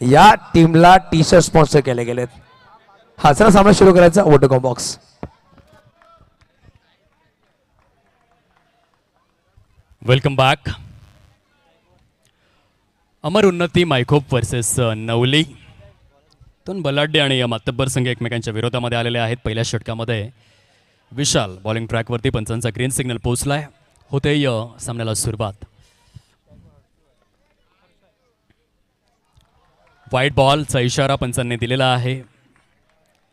या टीमला T shirt sponsor केले गेलेत. हा चला सामना सुरू करायचा. Voter com box. Welcome back. Amar Unnati मायकोप वर्सेस नवली. दोन बलाढ्य आणि मातब्बर संघ एकमेकांच्या विरोधामध्ये आलेले आहेत. पहिल्या षटकामध्ये विशाल बॉलिंग ट्रॅकवरती पंचांचा ग्रीन सिग्नल पोहोचलाय. होते सामन्याला सुरुवात. व्हाईट बॉलचा इशारा पंचांनी दिलेला आहे.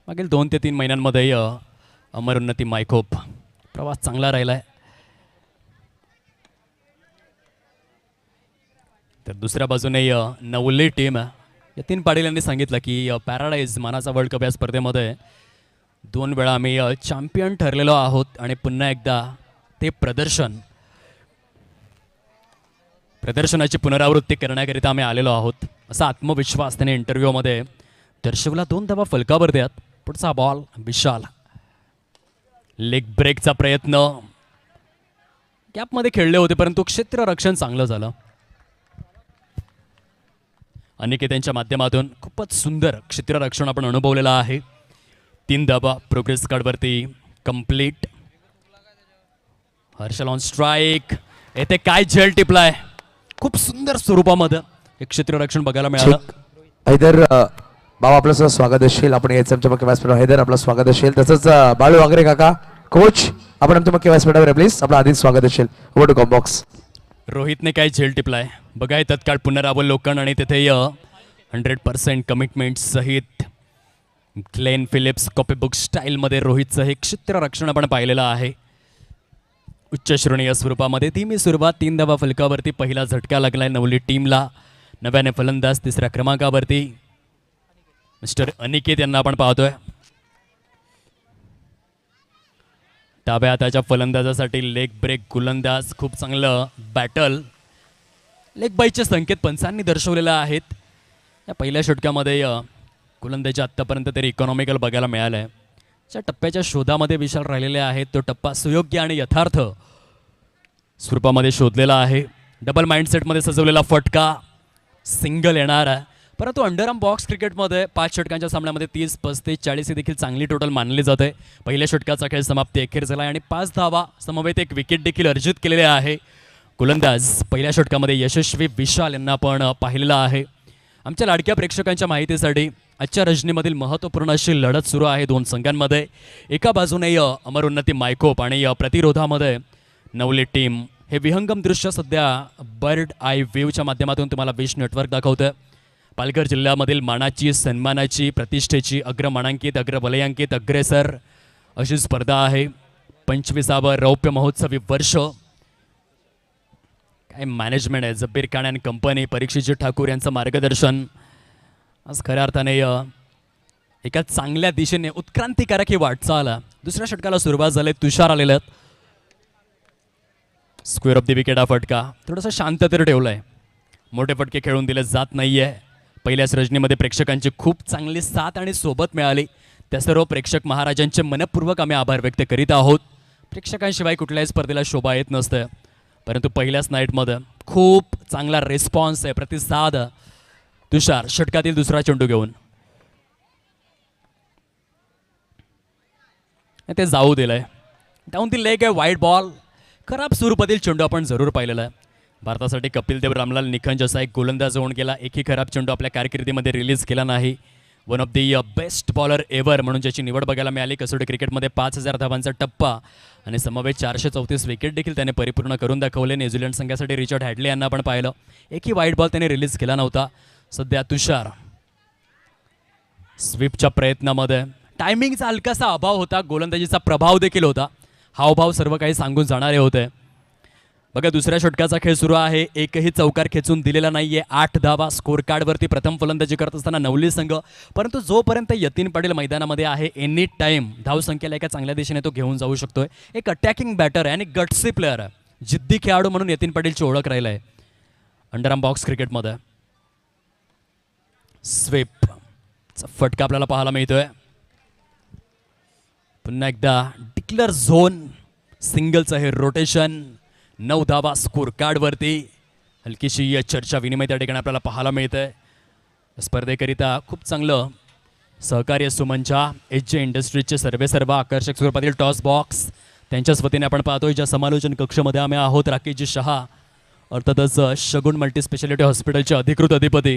मागील 2 ते 3 महिन्यांमध्ये अमर उन्नती मायकोप प्रवास चांगला राहिला आहे. तर दुसऱ्या बाजूने नवली टीम. यतीन पाटील यांनी सांगितलं की पॅराडाईज मानाचा वर्ल्ड कप या स्पर्धेमध्ये 2 वेळा आम्ही चॅम्पियन ठरलेलो आहोत आणि पुन्हा एकदा ते प्रदर्शनाची पुनरावृत्ती करण्याकरिता आम्ही आलेलो आहोत असा आत्मविश्वास त्याने इंटरव्ह्यूमध्ये दर्शवला. 2 धावा फलकावर द्यात. पुढचा बॉल विशाल. लेग ब्रेकचा प्रयत्न गॅपमध्ये खेळले होते परंतु क्षेत्ररक्षण चांगलं झालं. अनिकेत यांच्या माध्यमातून खूपच सुंदर क्षेत्ररक्षण आपण अनुभवलेलं आहे. 3 धावा प्रोग्रेस कार्डवरती कंप्लीट. Harshal on strike. येथे काय झेल टिपलाय. खूप सुंदर स्वरूपामध्ये एक क्षेत्ररक्षण बघायला मिळालं. हैदर बाबा आपलं सुद्धा स्वागत असेल. आपण यायचं आमच्या मुख्य व्यासपीठावर. हैदर आपलं स्वागत असेल. तसंच बाळू वागरे काका कोच आपण आमच्या मुख्य व्यासपीठावर प्लीज आपलं आधीच स्वागत असेल. Voter com box. रोहितने काय झेल टिपलाय बघा. तत्काळ पुनरावलोकन आणि तिथे 100% कमिटमेंट सहित ग्लेन फिलिप्स कॉपीबुक स्टाईलमध्ये रोहितचं हे क्षेत्ररक्षण आपण पाहिलेलं आहे. उच्च श्रेणीय स्वरूपामध्ये धीमी सुरुवात. 3 धावा फलकावरती पहिला झटका लागलाय नवली टीमला. नव्याने फलंदाज 3ऱ्या क्रमांकावरती मिस्टर अनिकेत यांना आपण पाहतोय. डाव्या हाताच्या फलंदाजासाठी लेग ब्रेक गोलंदाज. खूप चांगलं बॅटल. लेग बाईचे संकेत पंचांनी दर्शवलेले आहेत. या पहिल्या षटकामध्ये गोलंदाजी आत्तापर्यंत तरी इकॉनॉमिकल बघायला मिळालं आहे. ज्या टप्प्याच्या शोधामध्ये विशाल राहिलेले आहेत तो टप्पा सुयोग्य आणि यथार्थ स्वरूपामध्ये शोधलेला आहे. डबल माइंडसेटमध्ये सजवलेला फटका. सिंगल येणार आहे परंतु अंडरआर्म बॉक्स क्रिकेटमध्ये 5 षटकांच्या सामन्यामध्ये 30, 35, 40 ही देखील चांगली टोटल मानली जाते. पहिल्या षटकाचा खेळ समाप्ती अखेर झाला आणि 5 धावा समवेत एक विकेट देखील अर्जित केलेले आहे. गोलंदाज पहिल्या षटकामध्ये यशस्वी विशाल यांना आपण पाहिलेला आहे. आमच्या लाडक्या प्रेक्षकांच्या माहितीसाठी आजच्या रजनीमधील महत्त्वपूर्ण अशी लढत सुरू आहे 2 संघांमध्ये. एका बाजूने अमर उन्नती मायकोप आणि प्रतिरोधामध्ये नवली टीम. हे विहंगम दृश्य सध्या बर्ड आय व्ह्यूच्या माध्यमातून तुम्हाला विश नेटवर्क दाखवतं. पालघर जिल्ह्यामधील मानाची, सन्मानाची, प्रतिष्ठेची अग्रमानांकित, अग्रवलयांकित, अग्रेसर अशी स्पर्धा आहे. 25वा रौप्य महोत्सवी वर्ष. काय मॅनेजमेंट आहे. जब्बीर खान अँड कंपनी, परीक्षितजी ठाकूर यांचं मार्गदर्शन. आज खऱ्या अर्थाने एका चांगल्या दिशेने उत्क्रांतिकारक ही वाटचाल. दुसऱ्या षटकाला सुरुवात झाली. तुषार आलेले आहेत. स्क्वेअर ऑफ द विकेट हा फटका. थोडंसं शांततेवर ठेवलं आहे. मोठे फटके खेळून दिले जात नाही आहे. पहिल्याच रजनीमध्ये प्रेक्षकांची खूप चांगली साथ आणि सोबत मिळाली. त्या सर्व प्रेक्षक महाराजांचे मनपूर्वक आम्ही आभार व्यक्त करीत आहोत. प्रेक्षकांशिवाय कुठल्याही स्पर्धेला शोभा येत नसते परंतु पहिल्याच नाईटमध्ये खूप चांगला रिस्पॉन्स आहे, प्रतिसाद. तुषार षटकातील दुसरा चेंडू घेऊन ते जाऊ दिलंय. डाऊन दी लेग आहे. White ball. खराब स्वरूपातील चेंडू आपण जरूर पाहिलेला आहे. भारतासाठी कपिलदेव रामलाल निखंज असा एक गोलंदाज होऊन गेला. एकही खराब चेंडू आपल्या कारकिर्दीमध्ये रिलीज केला नाही. One of the best bowler ever म्हणून ज्याची निवड बघायला मिळाली. कसोटी क्रिकेटमध्ये 5000 धावांचा टप्पा आणि समवेत 434 विकेट देखील त्याने परिपूर्ण करून दाखवले. न्यूझीलंड संघासाठी रिचर्ड हॅडले यांना आपण पाहिलं. एकही व्हाईट बॉल त्याने रिलीज केला नव्हता. सध्या तुषार स्वीपच्या प्रयत्नामध्ये. टायमिंगचा हलकासा अभाव होता. गोलंदाजीचा प्रभाव देखील होता. हावभाव सर्व काही सांगून जाणारे होते. बघा दुसऱ्या षटकाचा खेळ सुरू आहे. एकही चौकार खेचून दिलेला नाहीये. 8 धावा स्कोर कार्डवरती प्रथम फलंदाजी करत असताना नवली संघ. परंतु जोपर्यंत यतीन पाटील मैदानामध्ये आहे एनी टाइम धावसंख्येला एका चांगल्या दिशेने तो घेऊन जाऊ शकतोय. एक अटॅकिंग बॅटर आहे आणि गट्सी प्लेअर आहे. जिद्दी खेळाडू म्हणून यतीन पाटीलची ओळख राहिला आहे अंडरआर्म बॉक्स क्रिकेटमध्ये. स्वीप फटका आपल्याला पाहायला मिळतोय. पुन्हा एकदा डिक्लेअर झोन. सिंगलचं हे रोटेशन. 9 धावा स्कोर कार्डवरती. हलकीशी चर्चा विनिमय त्या ठिकाणी आपल्याला पाहायला मिळतंय. स्पर्धेकरिता खूप चांगलं सहकार्य सुमनच्या एच जे इंडस्ट्रीजचे सर्व आकर्षक स्वरूपातील टॉस बॉक्स त्यांच्याच वतीने आपण पाहतोय. ज्या समालोचन कक्षामध्ये आम्ही आहोत राकेशजी शहा, अर्थातच शगुन मल्टीस्पेशालिटी हॉस्पिटलचे अधिकृत अधिपती,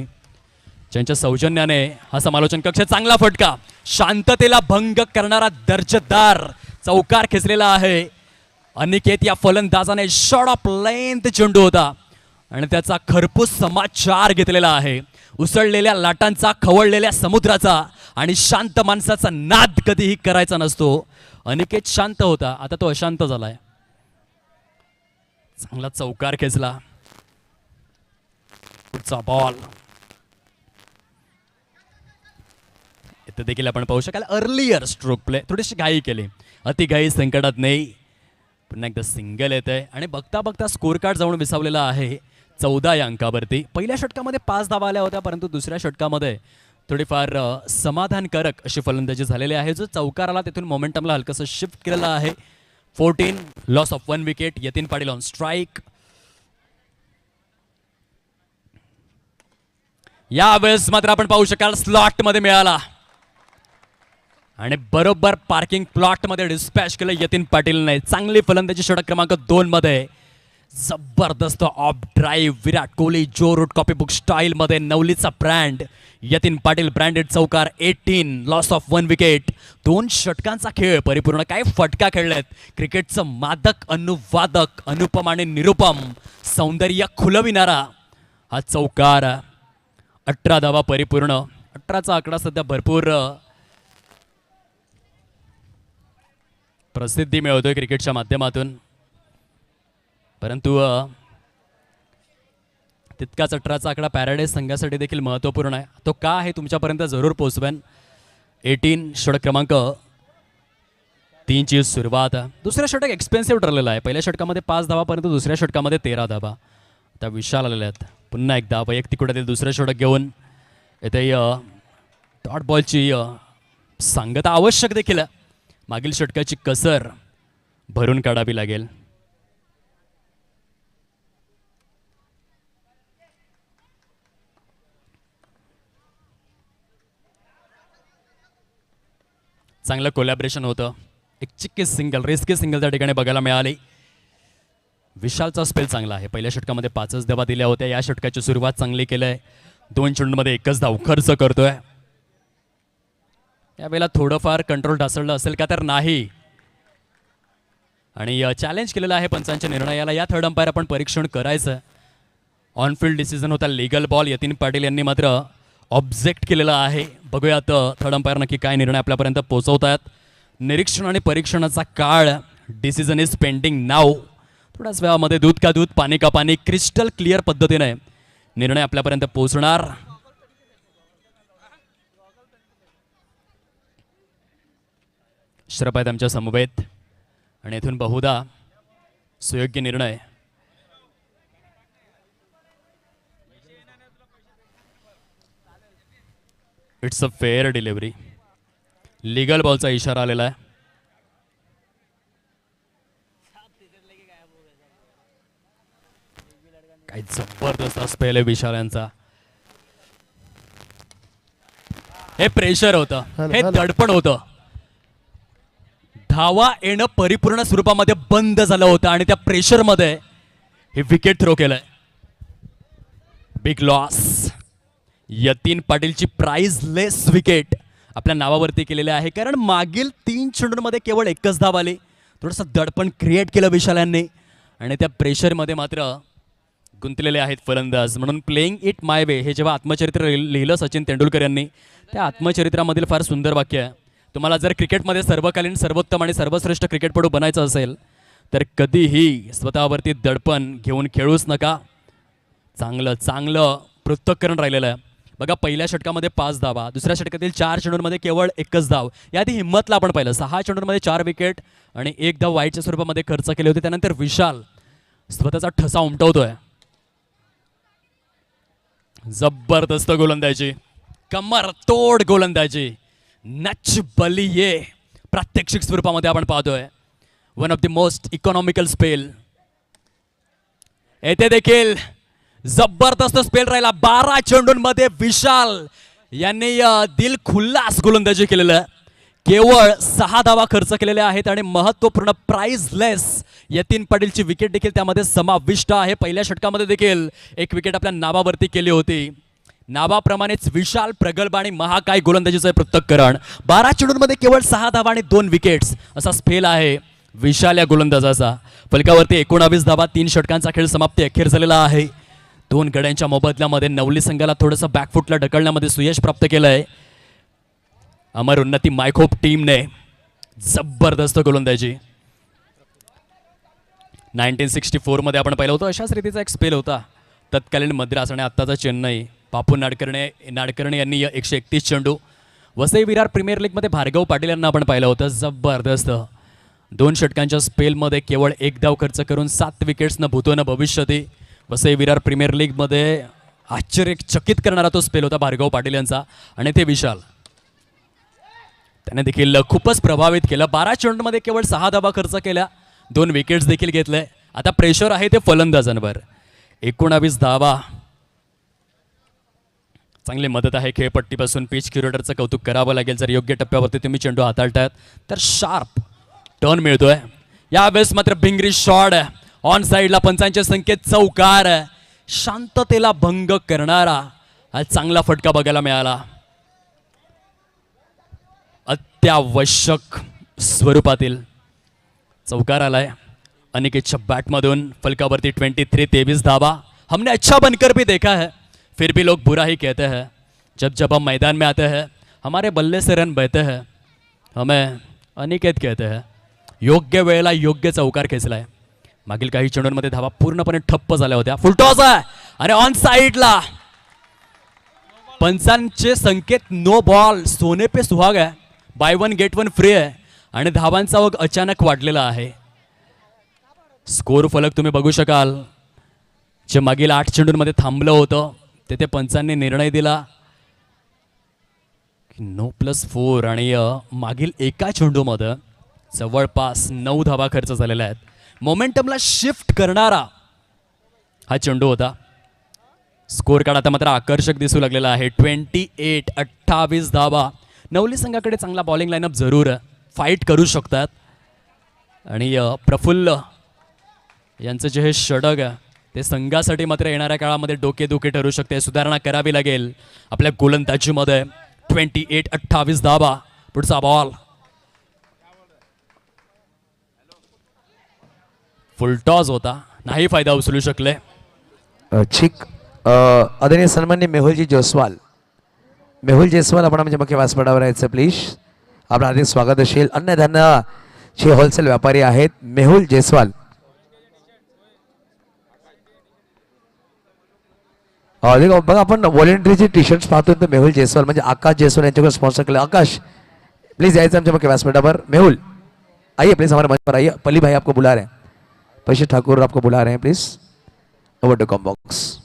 ज्यांच्या सौजन्याने हा समालोचन कक्ष. चांगला फटका, शांततेला भंग करणारा दर्जेदार चौकार खेचलेला आहे. अनिकेत या फलंदाजाने शॉट ऑफ लेंथ चेंडू होता आणि त्याचा खरपूस समाचार घेतलेला आहे. उसळलेल्या लाटांचा, खवळलेल्या समुद्राचा आणि शांत माणसाचा नाद कधीही करायचा नसतो. अनिकेत शांत होता, आता तो अशांत झालाय. चांगला चौकार खेचला. पुढचा बॉल इथे देखील आपण पाहू शकाल अर्लियर स्ट्रोक प्ले, थोडीशी घाई केली, अति घाई संकटात नाही. पुन्हा एकदा सिंगल येत आहे आणि बघता बघता स्कोर कार्ड जाऊन विसावलेला आहे 14 या अंकावरती. पहिल्या षटकामध्ये 5 धावा आल्या होत्या, परंतु दुसऱ्या षटकामध्ये थोडीफार समाधानकारक अशी फलंदाजी झालेली आहे. जो चौकार आला तिथून मोमेंटमला हलकंसं शिफ्ट केलेलं आहे. 14 loss of 1 wicket. Yatin Patil on strike. यावेळेस मात्र आपण पाहू शकाल स्लॉट मध्ये मिळाला आणि बरोबर पार्किंग प्लॉट मध्ये डिस्पॅच केलं यतीन पाटीलने. चांगली फलंदाजी षटक क्रमांक 2 मध्ये. जबरदस्त ऑफ ड्राईव्ह, विराट कोहली जो रूट कॉपी बुक स्टाईल मध्ये नवलीचा ब्रँड यतीन पाटील ब्रँडेड चौकार. 18 लॉस ऑफ 1 विकेट. 2 षटकांचा खेळ परिपूर्ण. काय फटका खेळलेत. क्रिकेटचं मादक, अनुवादक, अनुपम आणि निरुपम सौंदर्य खुलविणारा हा चौकार. 18 धावा परिपूर्ण. 18चा आकडा सध्या भरपूर प्रसिद्धी मिळवतोय क्रिकेटच्या माध्यमातून, परंतु तितकाच 18चा आकडा पॅराडाईज संघासाठी देखील महत्त्वपूर्ण आहे. तो का आहे तुमच्यापर्यंत जरूर पोहोचवेन. 18 षटक क्रमांक 3ची सुरुवात. दुसऱ्या षटक एक्सपेन्सिव्ह ठरलेलं आहे. पहिल्या षटकामध्ये 5 धावा, परंतु दुसऱ्या षटकामध्ये 13 धावा. आता विशाल आलेले आहेत. पुन्हा एकदा वैयक्तिक कुठे दुसरं षटक घेऊन इथे डॉट बॉलची सांगता आवश्यक देखील. मागील षटकाची कसर भरून काढावी लागेल. चांगलं कोलॅबरेशन होतं. एक चिक्की सिंगल, रिस्की सिंगल त्या ठिकाणी बघायला मिळाली. विशालचा स्पेल चांगला आहे. पहिल्या षटकामध्ये 5च धावा दिल्या होत्या. या षटकाची सुरुवात चांगली केली आहे. 2 चेंडूंमध्ये 1च धाव खर्च करतोय. यावेळेला थोडंफार कंट्रोल ढासळलं असेल का तर नाही, आणि चॅलेंज केलेलं आहे पंचांच्या निर्णयाला. या थर्ड अंपायर आपण परीक्षण करायचं. ऑन फील्ड डिसिजन होता, लीगल बॉल. यतीन पाटील यांनी मात्र ऑब्जेक्ट केलेला आहे. बघूयात थर्ड अंपायर नक्की काय निर्णय आपल्यापर्यंत पोहोचवतात. निरीक्षण आणि परीक्षणाचा काळ. डिसिजन इज पेंडिंग नाव. थोड्याच वेळामध्ये दूध का दूध, पाणी का पाणी, क्रिस्टल क्लिअर पद्धतीने निर्णय आपल्यापर्यंत पोहोचणार. श्रप आहेत आमच्या समवेत आणि इथून बहुधा सुयोग्य निर्णय. It's a fair delivery. Legal बॉलचा इशारा आलेला आहे. काय जबरदस्त स्पेल आहे विशाल यांचा. हे प्रेशर होतं, हे दडपण होतं. धावा येणं परिपूर्ण स्वरूपामध्ये बंद झालं होतं आणि त्या प्रेशरमध्ये हे विकेट थ्रो केलंय. Big loss. यतीन पाटीलची प्राइजलेस विकेट आपल्या नावावरती केलेली आहे, कारण मागील 3 चेंडूंमध्ये केवळ 1च धाव आली. थोडंसं दडपण क्रिएट केलं विशाल यांनी आणि त्या प्रेशरमध्ये मात्र गुंतलेले आहेत फलंदाज. म्हणून प्लेइंग इट माय वे हे जेव्हा आत्मचरित्र लिहिलं सचिन तेंडुलकर यांनी, त्या आत्मचरित्रामधील फार सुंदर वाक्य आहे. तुम्हाला जर क्रिकेटमध्ये सर्वकालीन सर्वोत्तम आणि सर्वश्रेष्ठ क्रिकेटपटू बनायचं असेल तर कधीही स्वतःवरती दडपण घेऊन खेळूच नका. चांगलं चांगलं पृथक्करण राहिलेलं आहे. बघा, पहिल्या षटकामध्ये 5 धावा, दुसऱ्या षटकातील 4 चेंडूंमध्ये केवळ 1च धाव. याआधी हिम्मतला आपण पाहिलं 6 चेंडूंमध्ये 4 विकेट आणि 1 धाव वाईटच्या स्वरूपामध्ये खर्च केले होते. त्यानंतर विशाल स्वतःचा ठसा उमटवतोय. जबरदस्त गोलंदाजी, कमर तोड गोलंदाजी, नच बलिये प्रात्यक्षिक स्वरूपामध्ये आपण पाहतोय. One of the most economical spell. येथे देखील जबरदस्त स्पेल राहिला. 12 चेंडूंमध्ये विशाल यांनी दिल खुल्लास गोलंदाजी केलेलं आहे. केवळ 6 धावा खर्च केलेल्या आहेत आणि महत्वपूर्ण प्राइजलेस यतीन पाटीलची विकेट देखील त्यामध्ये समाविष्ट आहे. पहिल्या षटकामध्ये देखील एक विकेट आपल्या नावावरती केली होती. नावाप्रमाणेच विशाल प्रगल्भ आणि महाकाय गोलंदाजीचं पृथक्करण. 12 चेंडूंमध्ये केवळ 6 धावा आणि 2 विकेट्स असा स्पेल आहे विशाल या गोलंदाजाचा. फलकावरती 19 धावा, 3 षटकांचा खेळ समाप्ती अखेर झालेला आहे. 2 गड्यांच्या मोबदल्यामध्ये नवली संघाला थोडंसं बॅकफुटला ढकलण्यामध्ये सुयश प्राप्त केलंय. अमर उन्नती मायखोप टीमने जबरदस्त गोलंदाजी. 1964 मध्ये आपण पाहिलं होतं अशाच रीतीचा एक स्पेल होता. तत्कालीन मद्रास आणि आत्ताचा चेन्नई. बापू नाडकर्णे यांनी 131 चेंडू. वसई विरार प्रीमियर लीगमध्ये भार्गव पाटील यांना आपण पाहिलं होतं. जबरदस्त 2 षटकांच्या स्पेलमध्ये केवळ 1 धाव खर्च करून 7 विकेट्स न भूतो न भविष्यती. वसई विरार प्रीमियर लीगमध्ये आश्चर्यचकित करणारा तो स्पेल होता भार्गव पाटील यांचा. आणि ते विशाल त्याने देखील खूपच प्रभावित केलं. 12 चेंडूमध्ये केवळ 6 धावा खर्च केल्या, 2 विकेट्स देखील घेतले. आता प्रेशर आहे ते फलंदाजांवर. 19 धावा. चांगली मदत आहे खेळपट्टीपासून. पिच क्युरेटरचं कौतुक करावं लागेल. जर योग्य टप्प्यावरती तुम्ही चेंडू हाताळतायत तर शार्प टर्न मिळतोय. यावेळेस मात्र भिंगरी शॉट ऑन साईडला. पंचांचे संकेत चौकार. शांततेला भंग करणारा हा चांगला फटका बघायला मिळाला. अत्यावश्यक स्वरूपातील चौकार आलाय अनिकेतच्या बॅटमधून. फलकावरती 23 धावा. हमने अच्छा बनकर भी देखा है, फिर भी लोग बुरा ही कहते हैं. जब जब हम मैदान में आते हैं हमारे बल्ले से रन बहते हैं, हमें अनिकेत कहते हैं. योग्य वेळेला योग्य चौकार खेचलाय. मागील काही चेंडूंमध्ये धावा पूर्णपणे ठप्प झाल्या होत्या. फुलटॉस आहे आणि ऑन साईडला. पंचांचे संकेत नो बॉल. सोने पे सुहाग आहे. बाय 1 गेट 1 फ्री आहे आणि धावांचा ओघ अचानक वाढलेला आहे. स्कोर फलक तुम्ही बघू शकाल. जे मागील 8 चेंडूंमध्ये थांबलं होतं तेथे पंचांनी निर्णय दिला की No+4 आणि मागील एका चेंडूमध्ये जवळपास 9 धावा खर्च झालेल्या आहेत. मोमेंटमला शिफ्ट करणारा हा चेंडू होता. स्कोर कार्ड आता मात्र आकर्षक दिसू लागलेला आहे. 28 धावा. नवली संघाकडे चांगला बॉलिंग लाईनअप जरूर फाईट करू शकतात. आणि प्रफुल्ल यांचं जे हे षटक आहे ते संघासाठी मात्र येणाऱ्या काळामध्ये डोकेदुखी ठरू शकते. सुधारणा करावी लागेल आपल्या गोलंदाजीमध्ये. 28 धावा. पुढचा बॉल फुलटॉस होता. नाही फायदा उचलू शकले. ठीक. आदरणीय सन्मान्य मेहुलजी जयस्वाल. मेहुल जयस्वाल आपण आमच्या मुख्य व्यासपीठावर यायचं प्लीज. आपलं हार्दिक स्वागत असेल. अन्नधान्याचे होलसेल व्यापारी आहेत मेहुल जयस्वाल. बघा आपण व्हॉलेंटरीचे टी शर्ट्स पाहतोय तर मेहुल जयस्वाल म्हणजे आकाश जयस्वाल यांच्याकडे स्पॉन्सर केलं. आकाश प्लीज यायचं आमच्या मुख्य व्यासपीठावर. मेहुल आइए प्लीज हमारे मंच पर आइए. पली भाई आपको बुला रहे हैं. पशी ठाकुर आपको बुला रहे हैं please. Over to com box.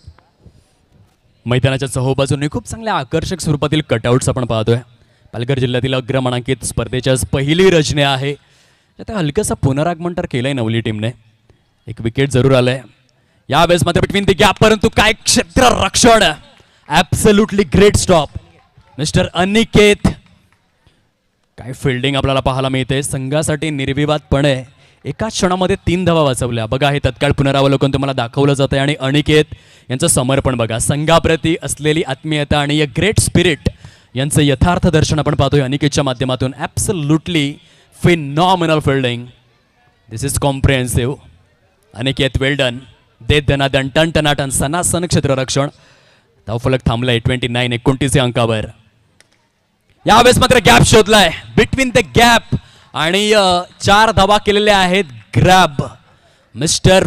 मैदानाच्या चहूबाजूने खूप चांगल्या आकर्षक स्वरूपातील कटआउट्स आपण पाहतोय. पालघर जिल्ह्यातील अग्रमानांकित स्पर्धेच्या पहिली रचने आहे. आता हलकंसं पुनरागमन तर केलंय नवली टीमने. एक विकेट जरूर आलंय यावेळेस मात्र बिटवीन द गॅप. परंतु काय क्षेत्र रक्षण. Absolutely great stop mister Aniket. काय फिल्डिंग आपल्याला पाहायला मिळते. संघासाठी निर्विवादपणे एका क्षणामध्ये 3 धावा वाचवल्या. बघा हे तत्काळ पुनरावलोकन तुम्हाला दाखवलं जातं आणि अनिकेत यांचं समर्पण बघा. संघाप्रती असलेली आत्मीयता आणि ग्रेट स्पिरिट यांचं यथार्थ दर्शन आपण पाहतोय अनिकेतच्या माध्यमातून. Absolutely phenomenal fielding. This is comprehensive. Aniket well done. दे दनादन टन टनाटन सनासन क्षेत्ररक्षण. धावफलक थांबलाय 29 या अंकावर. यावेळेस मात्र गॅप शोधलाय बिटवीन द गॅप आणि 4 धावा केलेल्या आहेत. ग्रॅब मिस्टर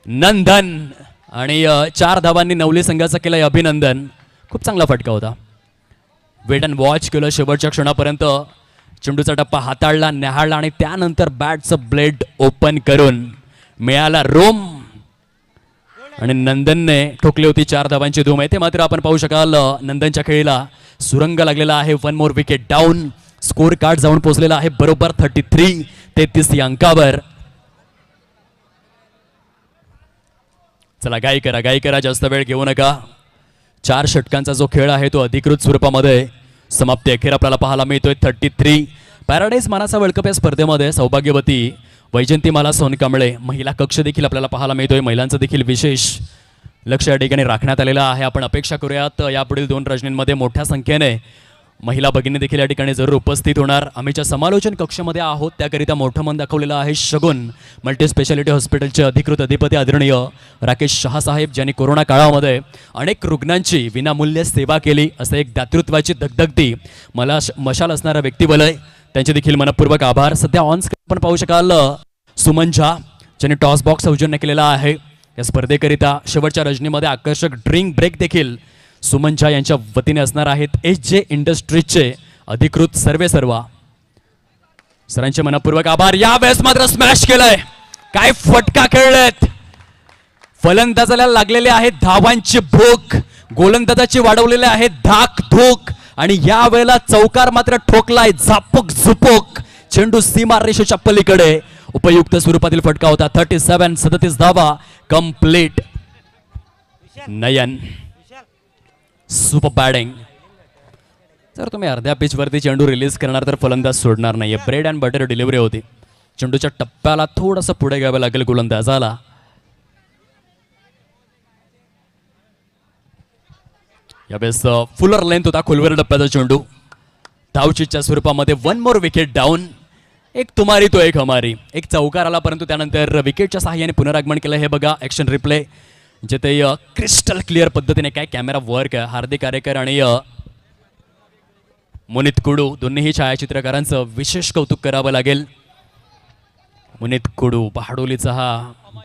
नंदन आणि 4 धावांनी नवली संघाचा केलंय अभिनंदन. खूप चांगला फटका होता. वेट अँड वॉच केलं शेवटच्या क्षणापर्यंत. चेंडूचा टप्पा हाताळला, न्याहाळला आणि त्यानंतर बॅटचं ब्लेड ओपन करून मिळाला रोम आणि नंदनने ठोकली होती 4 धावांची धूम आहे. ते मात्र आपण पाहू शकाल नंदनच्या खेळीला सुरंग लागलेला आहे. 1 more wicket down. Score card जाऊन पोहोचलेला आहे बरोबर 33 या अंकावर. चला गाई करा जास्त वेळ घेऊ नका. 4 षटकांचा जो खेळ आहे तो अधिकृत स्वरूपामध्ये समाप्ती अखेर आपल्याला पाहायला मिळतोय. 33 पॅराडाईज मानाचा वर्ल्ड कप या स्पर्धेमध्ये सौभाग्यवती वैजंतीमाला सोनकांबळे महिला कक्ष देखील आपल्याला पाहायला मिळतोय. महिलांचं देखील विशेष लक्ष या ठिकाणी राखण्यात आलेलं आहे. आपण अपेक्षा करूयात यापुढील 2 रजनींमध्ये मोठ्या संख्येने महिला भगिनी देखील या ठिकाणी जरूर उपस्थित होणार. आम्ही ज्या समालोचन कक्षामध्ये आहोत त्याकरिता मोठं मन दाखवलेलं आहे शगुन मल्टी स्पेशालिटी हॉस्पिटलचे अधिकृत अधिपती आदरणीय राकेश शहा साहेब, ज्यांनी कोरोना काळामध्ये अनेक रुग्णांची विनामूल्य सेवा केली. असं एक दातृत्वाची धगधगती मला मशाल असणारा व्यक्तिबलय, त्यांचे देखील मनपूर्वक आभार. सध्या ऑन स्क्रीन पण पाहू शकाल सुमन झा, ज्यांनी टॉस बॉक्स सौजन्य केलेला आहे. या स्पर्धेकरिता शेवटच्या रजनीमध्ये आकर्षक ड्रिंक ब्रेक देखील सुमन झा यांच्या वतीने असणार आहेत. SJ इंडस्ट्रीजचे अधिकृत सर्वेसर्वा सरांचे मनपूर्वक आभार. यावेळेस मात्र स्मॅश केलंय, काय फटका खेळलेत. फलंदाजाला लागलेले आहेत धावांची भूक, गोलंदाजाची वाढवलेले आहेत धाक धूक, आणि या वेळेला चौकार मात्र ठोकलाय झापूक झुपूक. चेंडू सीमा रेषेच्या पलीकडे उपयुक्त स्वरूपातील फटका होता. 37 धावा कंप्लीट. नयन सुपर बॅटिंग. जर तुम्ही अर्ध्या पिचवरती चेंडू रिलीज करणार तर फलंदाज सोडणार नाहीये. ब्रेड अँड बटर डिलिव्हरी होती. चेंडूच्या टप्प्याला थोडंसं पुढे घ्यावं लागेल गोलंदाजाला. यावेळेस फुलर लेंथ होता खोलवर टप्प्याचा चेंडू. धावचीच्या स्वरूपामध्ये 1 मोर विकेट डाऊन. एक तुम्हारी तो एक हमारी. एक चौकार आला परंतु त्यानंतर विकेटच्या सहाय्याने पुनरागमन केलं. हे बघा ॲक्शन रिप्ले, जे ते क्रिस्टल क्लिअर पद्धतीने काय कॅमेरा वर्क आहे. हार्दिक आरेकर आणि मुनीत कुडू दोन्हीही छायाचित्रकारांचं विशेष कौतुक करावं लागेल. मुनीत कुडू बहाडोलीचा हा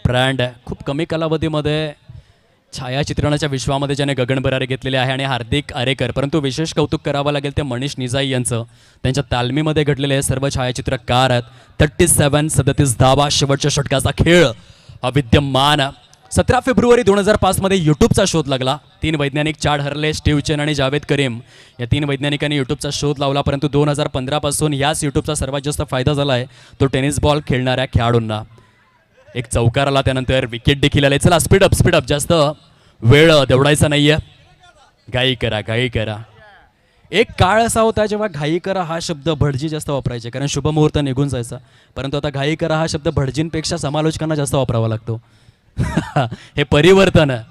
ब्रँड आहे. खूप कमी कालावधीमध्ये छायाचित्रणाच्या विश्वामध्ये ज्याने गगनभरारी घेतलेले आहे. आणि हार्दिक आरेकर, परंतु विशेष कौतुक करावं लागेल ते मनीष निजाई यांचं. त्यांच्या तालमीमध्ये घडलेले हे सर्व छायाचित्रकार आहेत. 37 धावा शेवटच्या षटकाचा खेळ हा विद्यमान. 17 फेब्रुवारी 2005 मध्ये यूट्यूबचा शोध लागला. 3 वैज्ञानिक चाड हरले, स्टीव्ह चेन आणि जावेद करीम या 3 वैज्ञानिकांनी यूट्यूबचा शोध लावला. परंतु 2015 पासून याच यूट्यूबचा सर्वात जास्त फायदा झाला आहे तो टेनिस बॉल खेळणाऱ्या खेळाडूंना. एक चौकार आला, त्यानंतर विकेट देखील आले. चला स्पीडअप, जास्त वेळ दौडायचा नाहीये. घाई करा. एक काळ असा होता जेव्हा घाई करा हा शब्द भटजी जास्त वापरायचे, कारण शुभमुहूर्त निघून जायचा. परंतु आता घाई करा हा शब्द भटजींपेक्षा समालोचकांना जास्त वापरावा लागतो. हे परिवर्तन आहे.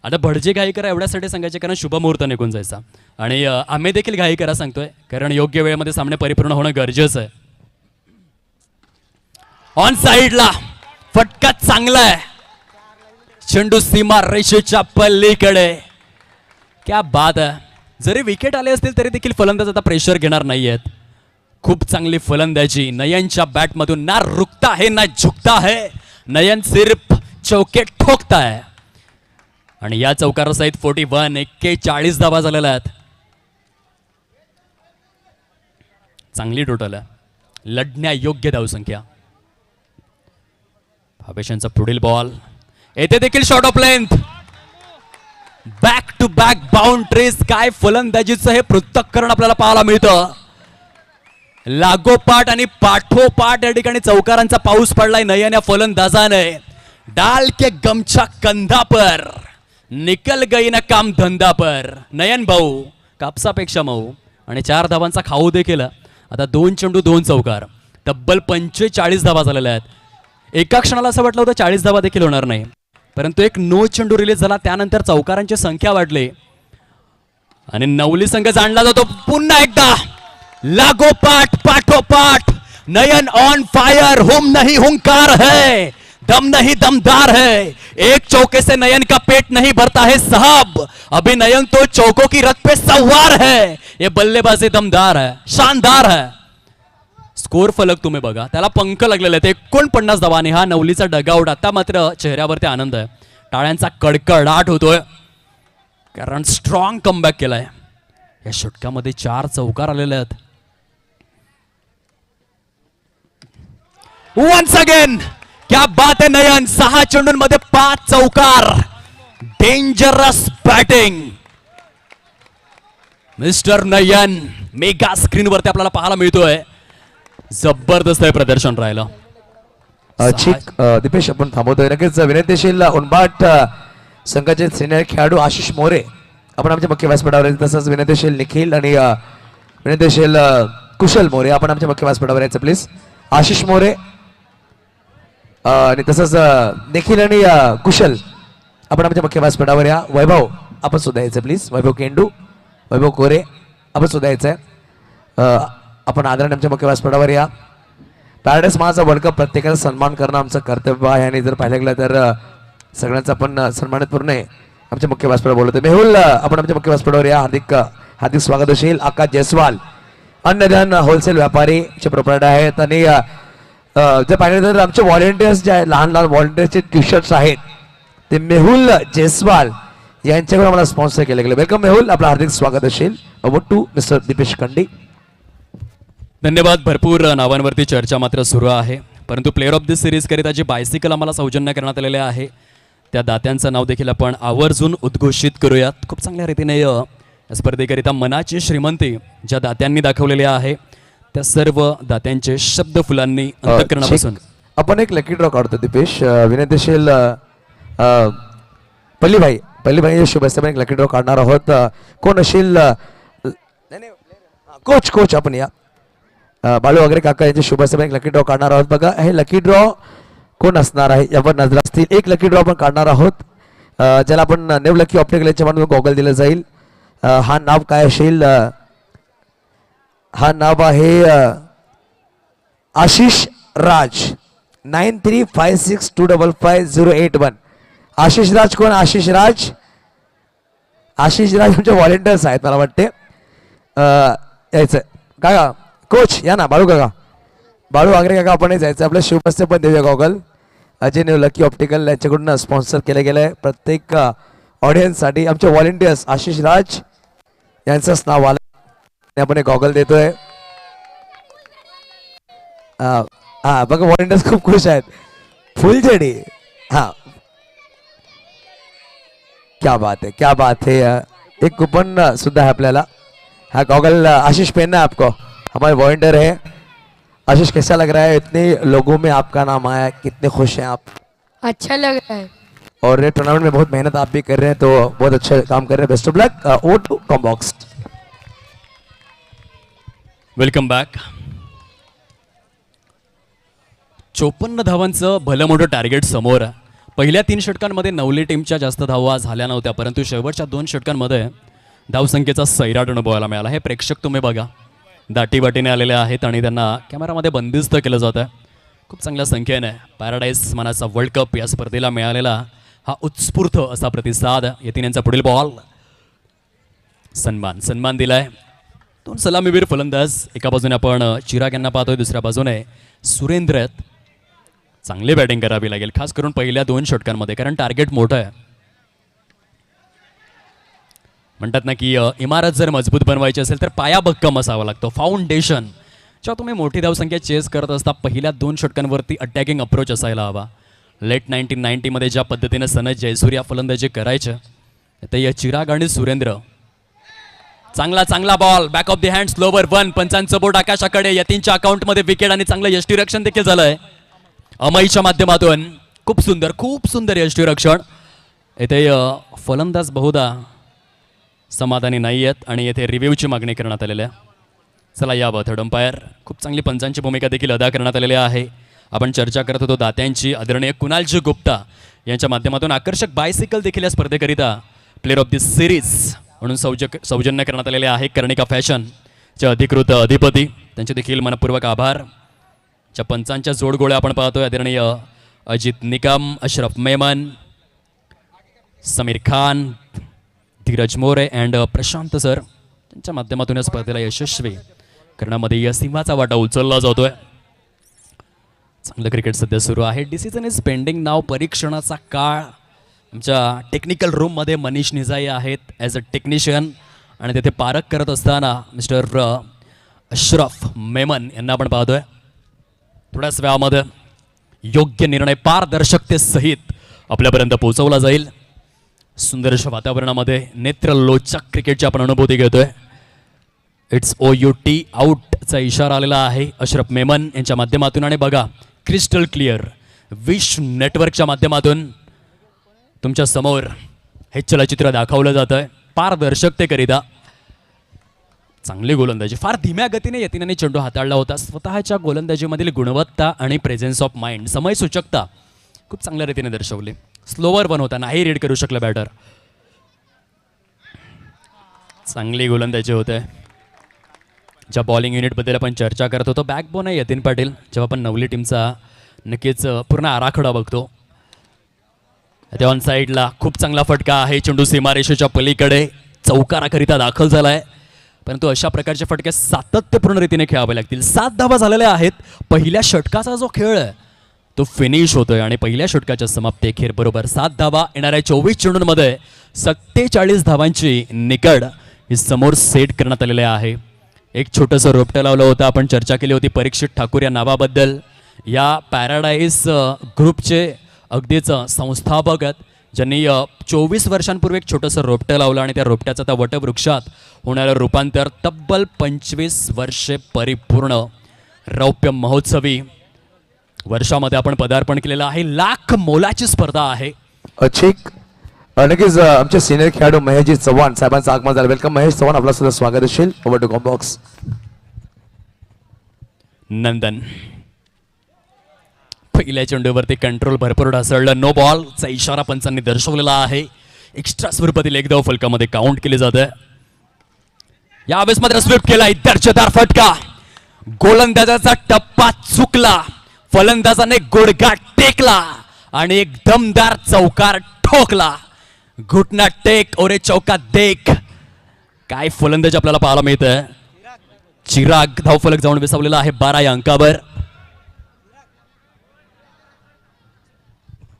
आता भटजी घाई करा एवढ्यासाठी सांगायचे कारण शुभमुहूर्त निघून जायचा. आणि आम्ही देखील घाई करा सांगतोय कारण योग्य वेळेमध्ये सामने परिपूर्ण होणं गरजेचं आहे. ऑन साईडला फटका चांगला आहे. चेंडू सीमा रेषेच्या पलीकडे. क्या बात आहे. जरी विकेट आले असतील तरी देखील फलंदाज आता प्रेशर घेणार नाहीयेत. खूप चांगली फलंदाजी नयनच्या बॅटमधून. ना रुकता है ना झुकता है, नयन सिर्फ चौके ठोकता है. आणि या चौकारासहित 41 धावा झालेल्या आहेत. चांगली टोटल आहे. लढण्यायोग्य धावसंख्या. भावेशांचा पुढील बॉल येथे देखील short of length. Back to back boundaries. काय फलंदाजीचं हे पृथक्करण आपल्याला पाहायला मिळतं. लागोपाठ आणि पाठोपाठ या ठिकाणी चौकारांचा पाऊस पडलाय. नयन या फलंदाजाने डाल के गमछा कंधा पर, निकल गई ना काम धंदा पर. नयन भाऊ कापसापेक्षा मऊ. आणि 4 धावांचा खाऊ देखील. आता 2 चेंडू 2 चौकार, तब्बल 45 धावा झालेल्या आहेत. एका क्षणाला असं वाटलं होतं 40 धावा देखील होणार नाही, परंतु एक नो चेंडू रिलीज झाला, त्यानंतर चौकारांची संख्या वाढली आणि नवली संघ जाणला जातो पुन्हा एकदा. लागोपाठ पाठोपाठ नयन ऑन फायर. हुम नहीं हुंकार है, दम नहीं दमदार है. एक चौके से नयन का पेट नहीं भरता है साहब, अभी नयन तो चौकों की रथ पे सवार है. ये बल्लेबाजी दमदार है, शानदार है. स्कोर फलक तुम्ही बघा, त्याला पंख लागलेले आहेत. 49 धावांनी हा नवलीचा डगआउट. आता मात्र चेहऱ्यावरती आनंद आहे, टाळ्यांचा कडकडाट होतोय, कारण स्ट्रॉंग कमबॅक केलाय. या षटकामध्ये 4 चौकार आलेले आहेत. वन्स अगेन क्या बात आहे. नयन 6 चेंडूंमध्ये 5 चौकार. डेंजरस बॅटिंग मिस्टर नयन मेगा स्क्रीनवरती आपल्याला पाहायला मिळतोय. जबरदस्त आहे प्रदर्शन राहिलं. दीपेश आपण थांबवतोय. नक्कीच विनंतीशील उनबाट संघाचे सिनियर खेळाडू आशिष मोरे आपण आमच्या मुख्य व्यासपीठावर आहे. तसंच विनंतीशील निखिल आणि विनंतीशील कुशल मोरे आपण आमच्या मुख्य व्यासपीठावर यायचं प्लीज. आशिष मोरे आणि तसंच निखिल आणि कुशल आपण आमच्या मुख्य व्यासपीठावर या. वैभव आपण सुद्धा यायचं प्लीज. वैभव केंडू, वैभव कोरे आपण सुद्धा यायचं आहे. आपण आदराने आमच्या मुख्य व्यासपीठावर या. पॅराडाईस महाचा वर्ल्ड कप प्रत्येकाचा सन्मान करणं आमचं कर्तव्य आहे आणि जर पाहायला गेलं तर सगळ्यांचा आपण सन्मानित पूर्ण आहे. आमच्या मुख्य व्यासपीठावर बोलतो मेहुल आपण आमच्या मुख्य व्यासपीठावर या. हार्दिक स्वागत असेल. आकाश जयस्वाल अन्नदान होलसेल व्यापारीचे प्रोप्रायटर आहेत आणि जर पाहिलं तर आमचे व्हॉलेंटियर्स जे आहेत लहान लहान व्हॉलेंटियर्सचे टी शर्ट्स आहेत ते मेहुल जयस्वाल यांच्याकडून आम्हाला स्पॉन्सर केले गेले. वेलकम मेहुल, आपलं हार्दिक स्वागत असेल. ओव्हर टू मिस्टर दीपेश कंडी. धन्यवाद. भरपूर नावांवरती चर्चा मात्र सुरू आहे, परंतु प्लेअर ऑफ द सिरीज करिता जी बायसिकल आम्हाला सौजन्य करण्यात आलेले आहे त्या दात्यांचं नाव देखील आपण आवर्जून उद्घोषित करूयात. खूप चांगल्या रीतीने या स्पर्धेकरिता मनाची श्रीमंती ज्या दात्यांनी दाखवलेली आहे त्या सर्व दात्यांचे शब्द फुलांनी अंतःकरणापासून आपण एक लकी ड्रॉ काढतो दीपेश. विनंतीशील पल्लीभाई शुभ असते एक लकी ड्रॉ काढणार आहोत. कोण असेल कोच आपण या बाळू वगैरे काका यांचे शुभ असते एक लकी ड्रॉ काढणार आहोत. बघा हे लकी ड्रॉ कोण असणार आहे यावर नजर असतील. एक लकी ड्रॉ आपण काढणार आहोत ज्याला आपण नेव लकी ऑप्टिकल याच्या म्हणून गॉगल दिलं जाईल. हा नाव काय असेल? हा नाव आहे आशिष राज 9356255081. आशिष राज कोण? आशिष राज आमचे व्हॉलेंटियर्स आहेत मला वाटते. यायचं काका कोच या ना. बाळू वगैरे काका आपण जायचं. आपल्या शिवपस्ते पण देऊया गॉगल. अजय नेव लकी ऑप्टिकल यांच्याकडून स्पॉन्सर केलं गेलं आहे. प्रत्येक ऑडियन्ससाठी आमचे व्हॉलेंटियर्स आशिष राज यांचंच नाव आलं. आपण एक गॉगल देतोय. हा बघा व्हॉलेंटियर्स खूप खुश आहेत. फुलझडी हा क्या बात है. एक कूपन सुद्धा है आपल्याला. हाँ गॉगल आशीष पहनना है आपको. हमारे वॉलंटियर है. आशीष कैसा लग रहा है? इतने लोगों में आपका नाम आया, कितने खुश हैं आप? अच्छा लग रहा है. और ये टूर्नामेंट में बहुत मेहनत आप भी कर रहे हैं तो बहुत अच्छा काम कर रहे हैं. Best of luck. Oh to com box. Welcome back. 54 धावांचं भलं मोठं टार्गेट समोर. पहिल्या 3 षटकांमध्ये नवली टीमच्या जास्त धावा झाल्या नव्हत्या, परंतु शेवटच्या 2 षटकांमध्ये धावसंख्येचा सैराट अनुभवायला मिळाला. हे प्रेक्षक तुम्ही बघा दाटीवाटीने आलेले आहेत आणि त्यांना कॅमेरामध्ये बंदिस्त केलं जात आहे. खूप चांगल्या संख्येने पॅराडाईस मानाचा वर्ल्ड कप या स्पर्धेला मिळालेला हा उत्स्फूर्त असा प्रतिसाद. येतीन यांचा पुढील बॉल सन्मान दिलाय. 2 सलामीवीर फलंदाज. एका बाजूने आपण चिराग यांना पाहतोय, दुसऱ्या बाजूने सुरेंद्र आहेत. चांगली बॅटिंग करावी लागेल खास करून पहिल्या 2 षटकांमध्ये, कारण टार्गेट मोठं आहे. म्हणतात ना की इमारत जर मजबूत बनवायची असेल तर पाया भक्कम असावा लागतो. फाउंडेशन जेव्हा तुम्ही मोठी धावसंख्या चेस करत असता पहिल्या 2 षटकांवरती अटॅकिंग अप्रोच असायला हवा. लेट 1990मध्ये ज्या पद्धतीने सनत जयसूर्या फलंदाजी करायचं तर या चिराग आणि सुरेंद्र. चांगला ball back of the hand slower 1. पंचांचं बोट आकाशाकडे. यतीनच्या अकाउंटमध्ये विकेट आणि चांगलं यष्टीरक्षण देखील झालंय अमईच्या माध्यमातून. खूप सुंदर यष्टीरक्षण. येथे फलंदाज बहुधा समाधानी नाही आहेत आणि येथे रिव्ह्यूची मागणी करण्यात आलेली आहे. चला यावं थर्ड अंपायर. खूप चांगली पंचांची भूमिका देखील अदा करण्यात आलेली आहे. आपण चर्चा करत होतो दात्यांची. आदरणीय कुणालजी गुप्ता यांच्या माध्यमातून आकर्षक बायसिकल देखील या स्पर्धेकरिता प्लेअर ऑफ द सिरीज म्हणून सौजन्य करण्यात आलेले आहे. कर्णिका फॅशनचे अधिकृत अधिपती त्यांचे देखील मनपूर्वक आभार. च्या पंचांच्या जोडगोळ्या आपण पाहतोय. आदरणीय अजित निकम, अशरफ मेमन, समीर खान, धीरज मोरे अँड प्रशांत सर त्यांच्या माध्यमातून या स्पर्धेला यशस्वी करण्यामध्ये या सिंहाचा वाटा उचलला जातोय. चांगलं क्रिकेट सध्या सुरू आहे. डिसिजन इज पेंडिंग नाव. परीक्षणाचा काळ. आमच्या टेक्निकल रूममध्ये मनीष निजाई आहेत ॲज अ टेक्निशियन आणि तेथे पारख करत असताना मिस्टर अशरफ मेमन यांना आपण पाहतोय. थोड्याच वेळामध्ये योग्य निर्णय पारदर्शकतेसहित आपल्यापर्यंत पोहोचवला जाईल. सुंदर अशा वातावरणामध्ये नेत्रलोचक क्रिकेटची आपण अनुभूती घेतोय. इट्स OUT आउटचा इशारा आलेला आहे अशरफ मेमन यांच्या माध्यमातून. आणि बघा क्रिस्टल क्लिअर विश नेटवर्कच्या माध्यमातून तुमच्या समोर हे चलचित्र दाखवलं जातंय पारदर्शकतेकरिता. चांगली गोलंदाजी, फार धीम्या गतीने यतीनाने चेंडू हाताळला होता. स्वतःच्या गोलंदाजीमधील गुणवत्ता आणि प्रेझेन्स ऑफ माइंड, समयसूचकता खूप चांगल्या रीतीने दर्शवली. स्लोवर पण होता, नाही रीड करू शकलं बॅटर. चांगली गोलंदाजी होते. ज्या बॉलिंग युनिटबद्दल आपण चर्चा करत होतो, बॅकबोन आहे यतीन पाटील. जेव्हा आपण नवली टीमचा नक्कीच पूर्ण आराखडा बघतो, त्या ऑन साईडला खूप चांगला फटका आहे. चेंडू सीमारेषेच्या पलीकडे चौकाराकरिता दाखल झालाय. परंतु अशा प्रकारचे फटके सातत्यपूर्ण रीतीने खेळावे लागतील. 7 धावा झालेल्या आहेत. पहिल्या षटकाचा जो खेळ आहे तो फिनिश होतोय आणि पहिल्या षटकाच्या समाप्तीखेर बरोबर 7 धावा येणाऱ्या 24 चेंडूंमध्ये 47 धावांची निकड ही समोर सेट करण्यात आलेले आहे. एक छोटंसं रोपटं लावलं होतं, आपण चर्चा केली होती परीक्षित ठाकूर या नावाबद्दल. या पॅराडाईज ग्रुपचे अगदीच संस्थापक आहेत, ज्यांनी 24 वर्षांपूर्वी एक छोटंसं रोपटं लावलं आणि त्या रोपट्याचं त्या वटवृक्षात होणारं रूपांतर तब्बल 25 वर्षे परिपूर्ण रौप्य महोत्सवी वर्षामध्ये आपण पदार्पण केलेलं आहे. लाख मोलाची स्पर्धा आहे. ठीक. नक्कीच आमचे सिनियर खेळाडू महेशजी चव्हाण साहेबांचं आगमन झालं. वेलकम महेश चव्हाण, आपलं सुद्धा स्वागत असेल. Over to combox. नंदन पहिल्या चेंडूवरती कंट्रोल भरपूर ढासळलं. नो बॉलचा इशारा पंचांनी दर्शवलेला आहे. एक्स्ट्रा स्वरूपातील एक धाव फलकामध्ये काउंट केली जाते. यावेळेस मात्र स्वीप केला, दर्जेदार फटका. गोलंदाजाचा टप्पा चुकला, फलंदाजाने गुडघा टेकला आणि एक दमदार चौकार ठोकला. घुटना टेक ओरे चौका देख. काय फलंदाज आपल्याला पाहायला मिळतंय. चिराग धावफलक जाऊन विसावलेला आहे 12 या अंकावर.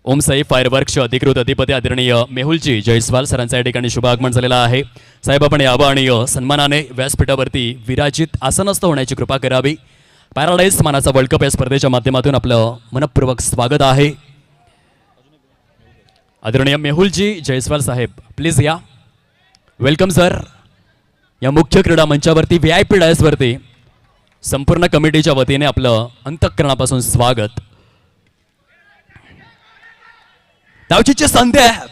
ओम साई फायरवर्क्सचे अधिकृत अधिपती आदरणीय मेहुलजी जयस्वाल सरांचा या ठिकाणी शुभ आगमन झालेला आहे. साहेब आपण यावं आणि सन्मानाने व्यासपीठावरती विराजित आसनस्थ होण्याची कृपा करावी. पॅराडाईज मानाचा वर्ल्ड कप या स्पर्धेच्या माध्यमातून आपलं मनपूर्वक स्वागत आहे. आदरणीय मेहुलजी जयस्वाल साहेब प्लीज या. Welcome sir. या मुख्य क्रीडा मंचावरती VIP डायसवरती संपूर्ण कमिटीच्या वतीने आपलं अंतःकरणापासून स्वागत. धावचीची संधी आहे,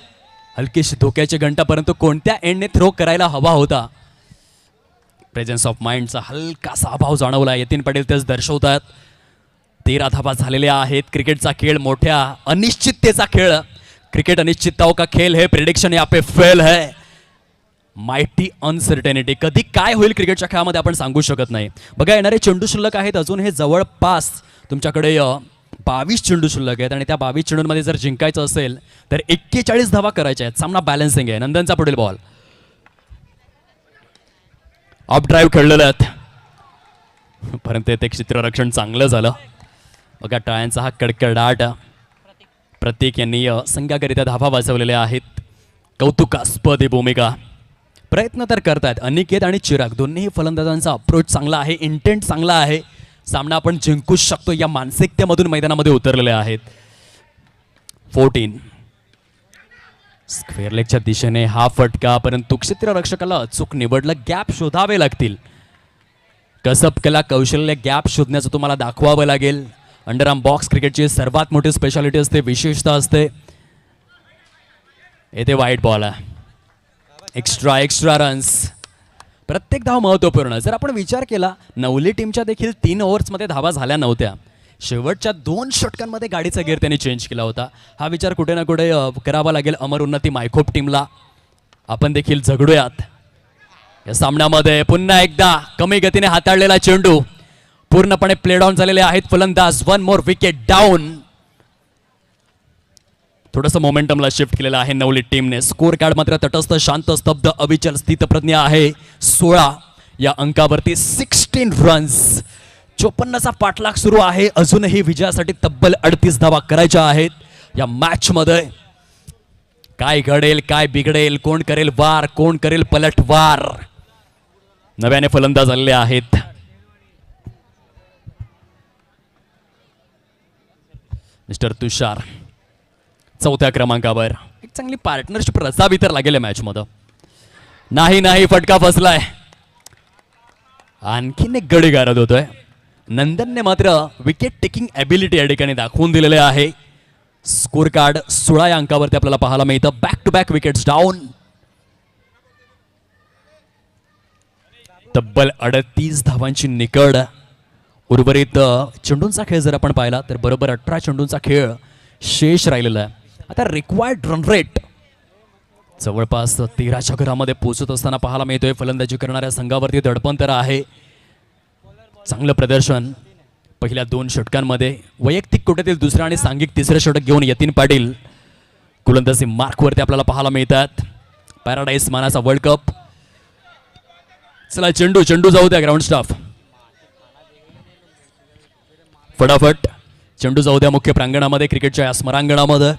हलकीशी धोक्याची घंटा, परंतु कोणत्या एंडने थ्रो करायला हवा होता. प्रेझेन्स ऑफ माइंडचा हलकासा अभाव जाणवला. यतीन पाटील तेच दर्शवतात. 13 धावा झालेल्या आहेत. क्रिकेटचा खेळ मोठ्या अनिश्चिततेचा खेळ. क्रिकेट अनिश्चितताओं का खेल है, प्रिडिक्शन यहाँ पे फेल है. Mighty uncertainty. कधी काय होईल क्रिकेटच्या खेळामध्ये आपण सांगू शकत नाही. बघा येणारे चेंडू शिल्लक आहेत अजून. हे जवळपास तुमच्याकडे 22 चेंडू शिल्लक आहेत आणि त्या 22 चेंडूंमध्ये जर जिंकायचं असेल तर 41 धावा करायच्या आहेत. सामना बॅलन्सिंग आहे. नंदनचा पुढील बॉल. अप ड्राईव्ह खेळलेलं आहेत, परंतु ते क्षेत्ररक्षण चांगलं झालं. बघा टाळ्यांचा हा कडकडाट. प्रत्येक यांनी संघाकरिता धावा वाचवलेल्या आहेत. कौतुकास्पद भूमिका. प्रयत्न तर करतायत. अनिकेत आणि चिराग दोन्ही फलंदाजांचा अप्रोच चांगला आहे, इंटेंट चांगला आहे. सामना आपण जिंकूच शकतो या मानसिकतेमधून मैदानामध्ये उतरलेले आहेत. 14 स्क्वेअर लेगच्या दिशेने हा फटका, परंतु क्षेत्ररक्षकाला अचूक निवडलं. गॅप शोधावे लागतील. कसब कला कौशल्य गॅप शोधण्याचं तुम्हाला दाखवावं लागेल. अंडरआर्म बॉक्स क्रिकेटची सर्वात मोठी स्पेशालिटी असते, विशेषता असते. येथे वाईट बॉल आहे. Extra runs. प्रत्येक धाव महत्त्वपूर्ण. जर आपण विचार केला नवली टीमच्या देखील 3 ओव्हर्समध्ये धावा झाल्या नव्हत्या. शेवटच्या 2 षटकांमध्ये गाडीचा गिअर त्यांनी चेंज केला होता. हा विचार कुठे ना कुठे करावा लागेल अमर उन्नती मायखोप टीमला. आपण देखील झगडूयात या सामन्यामध्ये. पुन्हा एकदा कमी गतीने हाताळलेला चेंडू. पूर्णपणे प्ले डाऊन झालेले आहेत फलंदाज. 1 मोर विकेट डाऊन. थोडंसं मोमेंटमला शिफ्ट केलेलं आहे नवली टीमने. स्कोर कार्ड मात्र तटस्थ, शांत, स्तब्ध, अविचल, स्थितप्रज्ञ आहे. 16 या अंकावरती 16 रन्स. 54चा पाठलाग सुरू आहे. अजूनही विजयासाठी तब्बल 38 धावा करायच्या आहेत या मॅच मध्ये. काय घडेल, काय बिघडेल, कोण करेल वार, कोण करेल पलटवार. नव्याने फलंदाज आलेले आहेत. मिस्टर तुषार 4थ्या क्रमांकावर. एक चांगली पार्टनरशिप रचावी तर लागेल मॅच मध्ये. नाही फटका फसलाय. आणखीन एक गडी गारद होतोय. नंदनने मात्र विकेट टेकिंग ॲबिलिटी या ठिकाणी दाखवून दिलेले आहे. स्कोर कार्ड 16 या अंकावरती आपल्याला पाहायला मिळतं. Back to back wickets down. तब्बल 38 धावांची निकड. उर्वरित चेंडूंचा खेळ जर आपण पाहिला तर बरोबर 18 चेंडूंचा खेळ शेष राहिलेला आहे. आता रिक्वायर्ड रन रेट जवळपास 13च्या घरामध्ये पोहोचत असताना पाहायला मिळतोय. फलंदाजी करणाऱ्या संघावरती दडपण तर आहे. चांगलं प्रदर्शन पहिल्या 2 षटकांमध्ये. वैयक्तिक कोट्यातील दुसरा आणि सांघिक तिसरं षटक घेऊन यतीन पाटील गोलंदाजी मार्कवरती आपल्याला पाहायला मिळतात. पॅराडाईस मानाचा वर्ल्ड कप. चला चेंडू जाऊ द्या. ग्राउंड स्टाफ फटाफट चेंडू जाऊ द्या मुख्य प्रांगणामध्ये, क्रिकेटच्या या स्मरांगणामध्ये.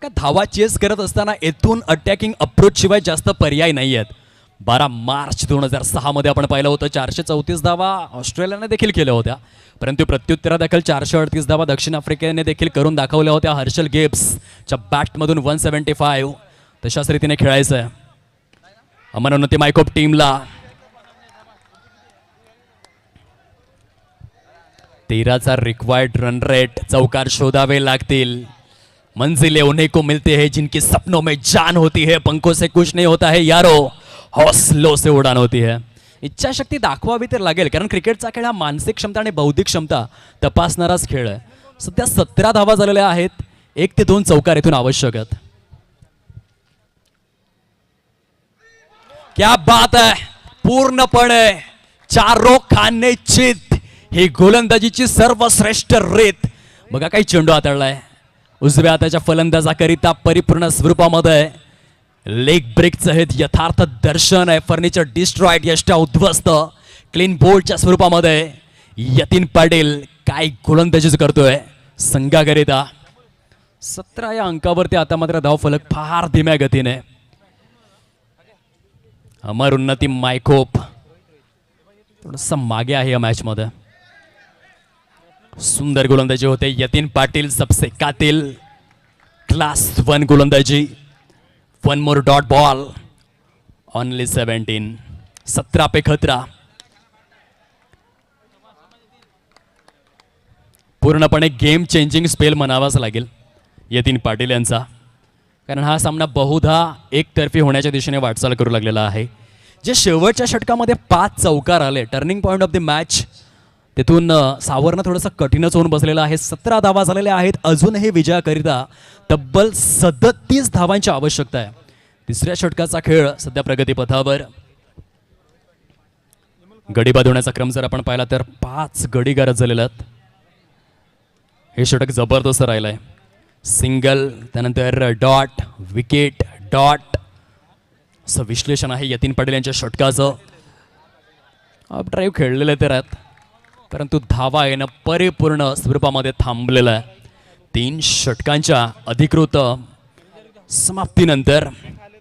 का धावा चेस करत असताना येथून अटॅकिंग अप्रोच शिवाय जास्त पर्याय नाही आहेत. 12 मार्च 2006 मध्ये आपण पाहिलं होतं 434 धावा ऑस्ट्रेलियाने देखील केल्या होत्या, परंतु प्रत्युत्तरादाखल 438 धावा दक्षिण आफ्रिकेने देखील करून दाखवल्या होत्या. हर्षल गिब्सच्या बॅटमधून 175 तशाच रीतीने खेळायचं आहे. अमन उन्नती मायकोप टीमला 13चा रिक्वायर्ड रन रेट. चौकार शोधावे लागतील. मंजिलें उन्हीं को मिलती है जिनकी सपनों में जान होती है. पंखों से कुछ नहीं होता है यारो, हौसलों से उड़ान होती है. इच्छाशक्ती दाखवावी तर लागेल, कारण क्रिकेटचा खेळ हा मानसिक क्षमता आणि बौद्धिक क्षमता तपासणाराच खेळ आहे. सध्या 17 धावा झालेल्या आहेत. 1 ते 2 चौकार इथून आवश्यक आहेत. क्या बात है, पूर्णपणे चारों खाने चित ही गोलंदाजीची सर्वश्रेष्ठ रीत. बघा काही चेंडू हाताळलाय उजव्या हाताच्या फलंदाजाकरिता परिपूर्ण स्वरूपामध्ये. लेग ब्रेकचं हे यथार्थ दर्शन आहे. फर्निचर डिस्ट्रॉइड, यष्टा उद्ध्वस्त, क्लीन बोल्डच्या स्वरूपामध्ये यतीन पाटील काय गोलंदाजी करतोय संघाकरिता. 17 या अंकावरती आता मात्र धाव फलक फार धीम्या गतीने. अमर उन्नती मायकोप थोडंसं मागे आहे या मॅच मध्ये. सुंदर गोलंदाजी होते. यतीन पाटील सबसे कातिल, क्लास 1 गोलंदाजी. 1 मोर डॉट बॉल, ओनली 17. 17 पे खतरा. पूर्णपणे गेम चेंजिंग स्पेल म्हणावाच लागेल यतीन पाटील यांचा, कारण हा सामना बहुधा एकतर्फी होण्याच्या दिशेने वाटचाल करू लागलेला आहे. जे शेवटच्या षटकामध्ये 5 चौकार आले, turning point of the match, तिथून सावरणं थोडंसं कठीणच होऊन बसलेलं आहे. 17 धावा झालेल्या आहेत. अजूनही विजयाकरिता तब्बल 37 धावांची आवश्यकता आहे. तिसऱ्या षटकाचा खेळ सध्या प्रगतीपथावर. गडी बाद होण्याचा क्रम जर आपण पाहिला तर 5 गडी गारद झालेले आहेत. हे षटक जबरदस्त राहिलंय. सिंगल, त्यानंतर डॉट, विकेट, डॉट, असं विश्लेषण आहे यतीन पाटील यांच्या षटकाचं. अप ड्राईव्ह खेळलेले तर आहेत, परंतु धावा येणं परिपूर्ण स्वरूपामध्ये थांबलेलं आहे. 3 षटकांच्या अधिकृत समाप्तीनंतर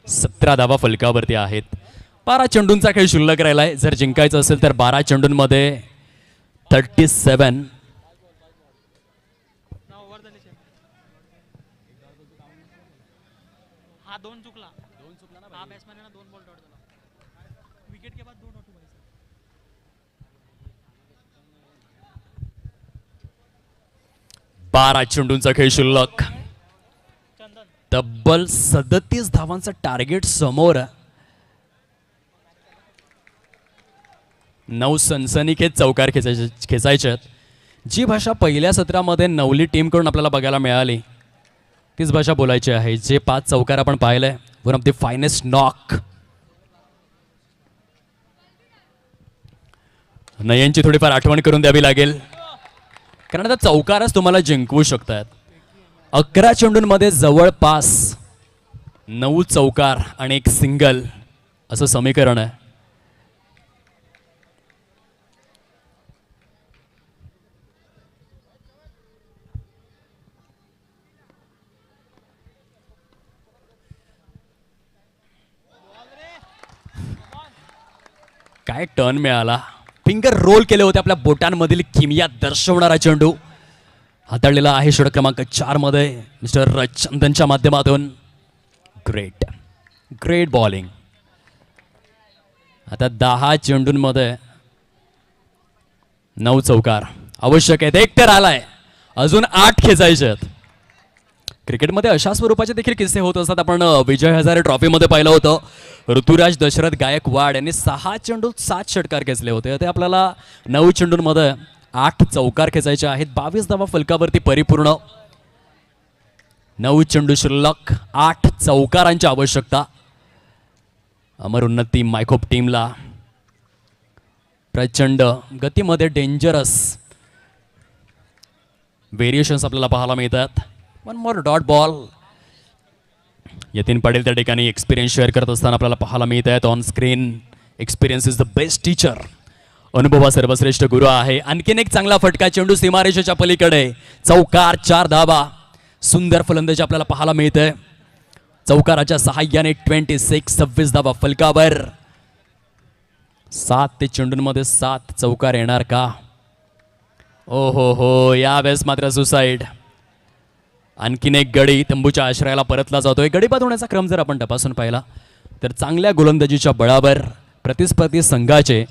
17 धावा फलकावरती आहेत. 12 चेंडूंचा खेळ शिल्लक राहिलाय. जर जिंकायचं असेल तर 12 चेंडूंमध्ये 37. हा 2 चुकला ना. हा बॅट्समॅन आहे ना, 2 बॉल डॉट झाला. विकेट के बाद 2 डॉट हुआ. 12 चेंडूंचा खेळ शिल्लक. तब्बल 37 धावांचं टार्गेट समोर. 9 सनसनीखेज चौकार खेचायचे आहेत. जी भाषा पहिल्या सत्रामध्ये नवली टीमकडून आपल्याला बघायला मिळाली तीच भाषा बोलायची आहे. जे 5 चौकार आपण पाहिलंय, one of the finest knock. नयनची थोडीफार आठवण करून द्यावी लागेल, कारण आता चौकारच तुम्हाला जिंकवू शकतात. 11 चेंडूंमध्ये जवळपास 9 चौकार आणि 1 सिंगल असं समीकरण आहे. काय टर्न मिळाला. फिंगर रोल केले होते. आपल्या बोटांमधील किमया दर्शवणारा चेंडू हाताळलेला आहे षटक क्रमांक 4 मध्ये मिस्टर चंदनच्या माध्यमातून. Great great bowling. आता 10 चेंडूंमध्ये 9 चौकार आवश्यक आहेत. 1 तर आलाय. अजून 8 खेचायचे आहेत. क्रिकेटमध्ये अशा स्वरूपाचे देखील किस्से होत असतात. आपण विजय हजारे ट्रॉफीमध्ये पाहिलं होतं ऋतुराज दशरथ गायकवाड यांनी 6 चेंडूत 7 षटकार खेचले होते. ते आपल्याला 9 चेंडूंमध्ये 8 चौकार खेचायचे आहेत. 22 धावा फलकावरती परिपूर्ण. 9 चेंडू शिल्लक, 8 चौकारांची आवश्यकता. अमर उन्नती मायखोप टीमला प्रचंड गतीमध्ये डेंजरस व्हेरिएशन्स आपल्याला पाहायला मिळतात. One more dot ball. Yatin Patil त्या ठिकाणी एक्सपिरियन्स शेअर करत असताना आपल्याला पाहायला मिळत आहेत on screen. Experience is the best teacher. अनुभवा सर्वश्रेष्ठ गुरु आहे. आणखीन एक चांगला फटका, चेंडू सीमारेषेच्या पलीकडे, चौकार, 4 धावा. सुंदर फलंदाजी आपल्याला पाहायला मिळते. चौकाराच्या सहाय्याने 26 धावा फलकावर. 7 ते चेंडूंमध्ये 7 चौकार येणार का? ओ हो, यावेळेस मात्र सुसाईड. आणखीन एक गडी तंबूच्या आश्रयाला परतला जातोय. गडी बाद होण्याचा क्रम जर आपण तपासून पाहिला तर चांगल्या गोलंदाजीच्या बळावर प्रतिस्पर्धी संघाचे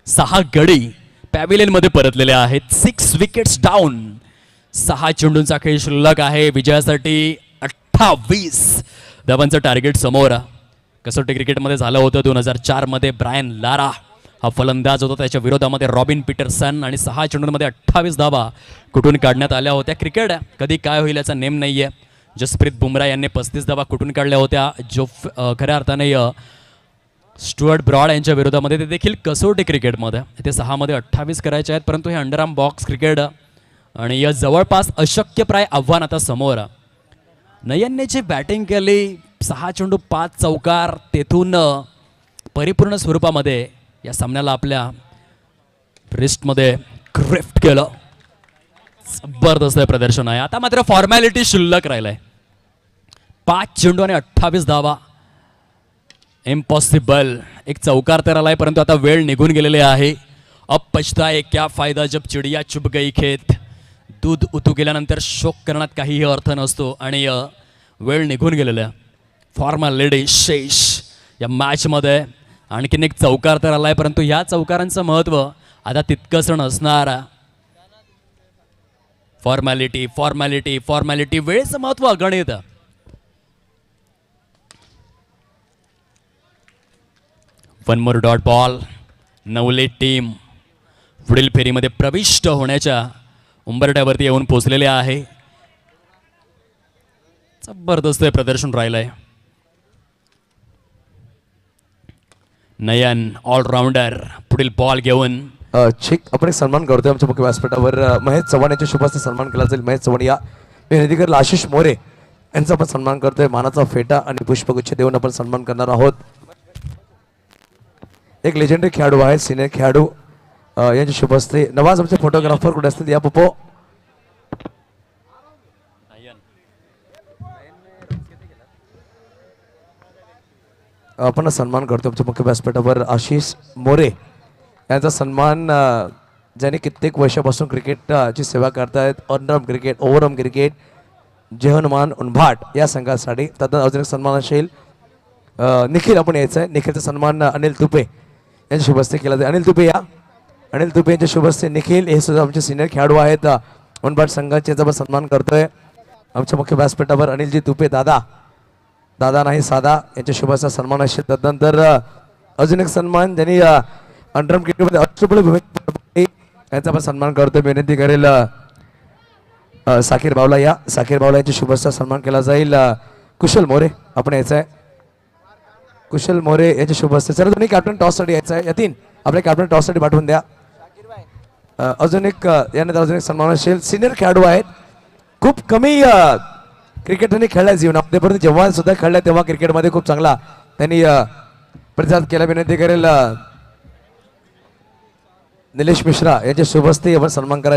6 गडी पॅव्हिलियनमध्ये परतलेले आहेत. 6 विकेट्स डाऊन. 6 चेंडूंचा खेळ शिल्लक आहे. विजयासाठी 28 धावांचं टार्गेट समोर. कसोटी क्रिकेटमध्ये झालं होतं 2004 मध्ये. ब्रायन लारा हा फलंदाज होता. त्याच्या विरोधामध्ये रॉबिन पीटरसन आणि 6 चेंडूंमध्ये 28 धावा कुठून काढण्यात आल्या होत्या. क्रिकेट कधी काय होईल याचा नेम नाही आहे. जसप्रीत बुमराह यांनी 35 धावा कुठून काढल्या होत्या. जो खऱ्या अर्थाने स्टुअर्ट ब्रॉड यांच्या विरोधामध्ये. ते देखील कसोटी क्रिकेटमध्ये. ते 6 मध्ये 28 करायचे आहेत. परंतु हे अंडरआर्म बॉक्स क्रिकेट आणि या जवळपास अशक्यप्राय आव्हान आता समोर. नयनने जी बॅटिंग केली, 6 चेंडू 5 चौकार, तेथून परिपूर्ण स्वरूपामध्ये या सामन्याला आपल्या रिस्टमध्ये ग्रिफ्ट केलं. जबरदस्त प्रदर्शन आहे. आता मात्र फॉर्मॅलिटी शिल्लक राहिलाय. 5 चेंडू आणि 28 धावा. इम्पॉसिबल. एक चौकार तर आलाय परंतु आता वेळ निघून गेलेली आहे. अब पछताए क्या फायदा जब चिडिया चुप गई खेत. दूध उतू गेल्यानंतर शोक करण्यात काहीही अर्थ नसतो आणि वेळ निघून गेलेल्या. फॉर्मॅलिटी शेष या मॅचमध्ये. आणखीन एक चौकार तर आलाय परंतु या चौकारांचं महत्व आता तितकंच नसणार. Formality formality formality. वेळेचं महत्व अगणित. One more dot ball. Navale team पुढील फेरीमध्ये प्रविष्ट होण्याच्या उंबरठ्यावरती येऊन पोहोचलेले आहे. जबरदस्त प्रदर्शन राहिलंय. नयन ऑलराऊंडर पुढील बॉल घेऊन. आपण एक सन्मान करतोय आमच्या मुख्य व्यासपीठावर. महेश चव्हाण यांच्या शुभ हस्ते सन्मान केला जाईल. महेश चव्हाण या विनंती आशिष मोरे यांचा आपण सन्मान करतोय. मानाचा फेटा आणि पुष्पगुच्छ देऊन आपण सन्मान करणार आहोत. एक लेजेंडरी खेळाडू आहेत, सिनियर खेळाडू यांच्या शुभ हस्ते. नवाज आमचे फोटोग्राफर कुठे असतील या पप्पो. आपण सन्मान करतो आमच्या मुख्य व्यासपीठावर आशिष मोरे यांचा सन्मान, ज्यांनी कित्येक वर्षापासून क्रिकेटची सेवा करतायत. ऑनरम क्रिकेट, ओव्हरम क्रिकेट, जेहनुमान उनभाट या संघासाठी. तद्दन अजून एक सन्मान असेल निखिल, आपण यायचं आहे. निखिलचा सन्मान अनिल तुपे यांच्या शुभ हस्ते केला जाईल. अनिल तुपे या. अनिल तुपे यांच्या शुभ हस्ते. निखिल हे सुद्धा आमचे सिनियर खेळाडू आहेत. उनभाट संघाचे याचा सन्मान करतोय आमच्या मुख्य व्यासपीठावर. अनिलजी तुपे दादा, दादा नाही सादा, यांच्या शुभाचा सन्मान असेल. तदनंतर अजून एक सन्मान ज्यांनी अंडरआर्म क्रिकेटमध्ये अष्टपैलू भूमिका यांचा पण सन्मान करतोय. विनंती करेल साकीर बावला या. साकीर बावला यांच्या शुभेच्छा सन्मान केला जाईल. कुशल मोरे आपण यायचं आहे. कुशल मोरे यांच्या शुभेच्छा. सर दोन्ही कॅप्टन टॉससाठी यायचं आहे. यातीन आपल्या कॅप्टन टॉससाठी पाठवून द्या. अजून एक यानंतर अजून एक सन्मान असेल. सिनियर खेळाडू आहेत. खूप कमी क्रिकेट त्यांनी खेळलाय जीवनामध्ये, परंतु जेव्हा सुद्धा खेळलाय तेव्हा क्रिकेटमध्ये खूप चांगला त्यांनी प्रतिसाद केला. विनंती करेल निलेश मिश्रा यांच्या शुभ हस्ते आपण सन्मान करायचा.